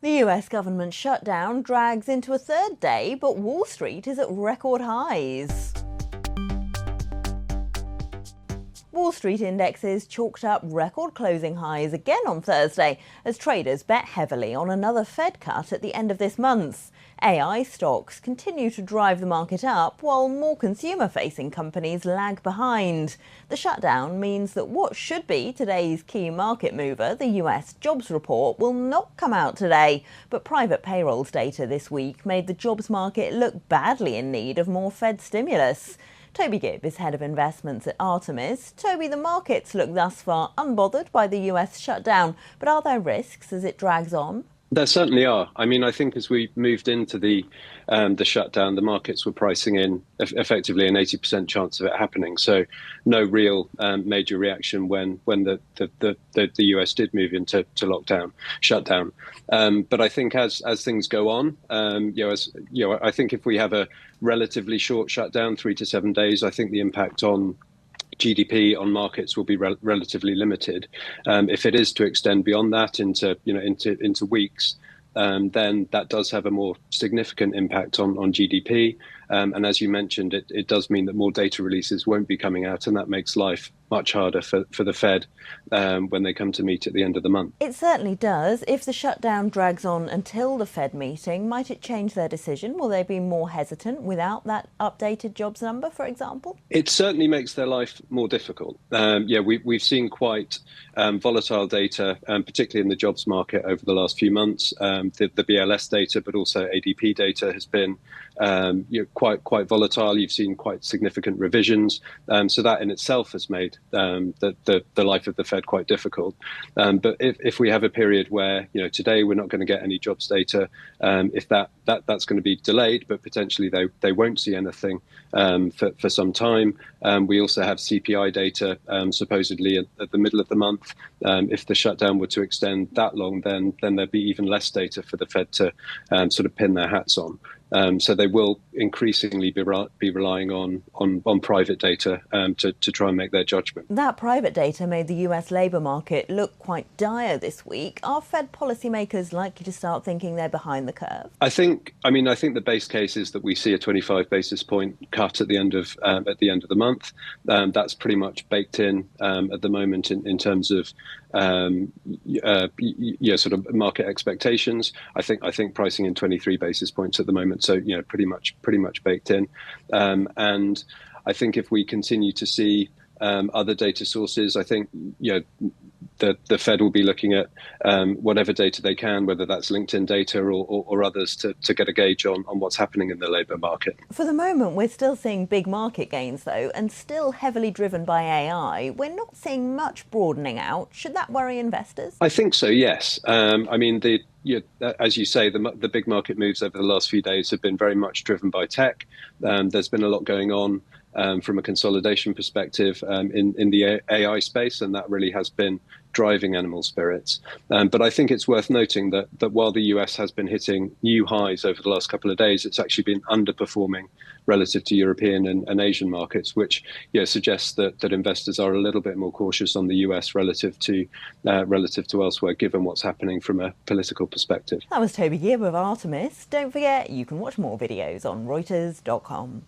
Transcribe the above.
The US government shutdown drags into a third day, but Wall Street is at record highs. Wall Street indexes chalked up record closing highs again on Thursday as traders bet heavily on another Fed cut at the end of this month. AI stocks continue to drive the market up while more consumer-facing companies lag behind. The shutdown means that what should be today's key market mover, the US jobs report, will not come out today. But private payrolls data this week made the jobs market look badly in need of more Fed stimulus. Toby Gibb is head of investments at Artemis. Toby, the markets look thus far unbothered by the US shutdown, but are there risks as it drags on? There certainly are. I mean, I think as we moved into the shutdown, the markets were pricing in effectively an 80% chance of it happening. So no real major reaction when the US did move into shutdown. But I think as things go on, I think if we have a relatively short shutdown, 3 to 7 days, I think the impact on GDP on markets will be relatively limited. If it is to extend beyond that into weeks, then that does have a more significant impact on GDP. And as you mentioned, it does mean that more data releases won't be coming out, and that makes life much harder for the Fed when they come to meet at the end of the month. It certainly does. If the shutdown drags on until the Fed meeting, might it change their decision? Will they be more hesitant without that updated jobs number, for example? It certainly makes their life more difficult. We've seen quite volatile data, particularly in the jobs market over the last few months. The BLS data, but also ADP data has been quite volatile. You've seen quite significant revisions. So that in itself has made the life of the Fed quite difficult. But if we have a period where, today we're not going to get any jobs data, if that's going to be delayed, but potentially they won't see anything for some time. We also have CPI data supposedly at the middle of the month. If the shutdown were to extend that long, then there'd be even less data for the Fed to sort of pin their hats on. So they will increasingly be relying on private data to try and make their judgment. That private data made the US labour market look quite dire this week. Are Fed policymakers likely to start thinking they're behind the curve? I think the base case is that we see a 25 basis point cut at the end of the month. That's pretty much baked in at the moment in terms of sort of market expectations. I think pricing in 23 basis points at the moment. So, pretty much baked in. And I think if we continue to see other data sources, I think, the Fed will be looking at whatever data they can, whether that's LinkedIn data or others, to get a gauge on what's happening in the labour market. For the moment, we're still seeing big market gains, though, and still heavily driven by AI. We're not seeing much broadening out. Should that worry investors? I think so, yes. As you say, the big market moves over the last few days have been very much driven by tech. There's been a lot going on from a consolidation perspective in the AI space, and that really has been driving animal spirits. But I think it's worth noting that while the US has been hitting new highs over the last couple of days, it's actually been underperforming relative to European and Asian markets, which suggests that investors are a little bit more cautious on the US relative to elsewhere, given what's happening from a political perspective. That was Toby Gibb of Artemis. Don't forget, you can watch more videos on Reuters.com.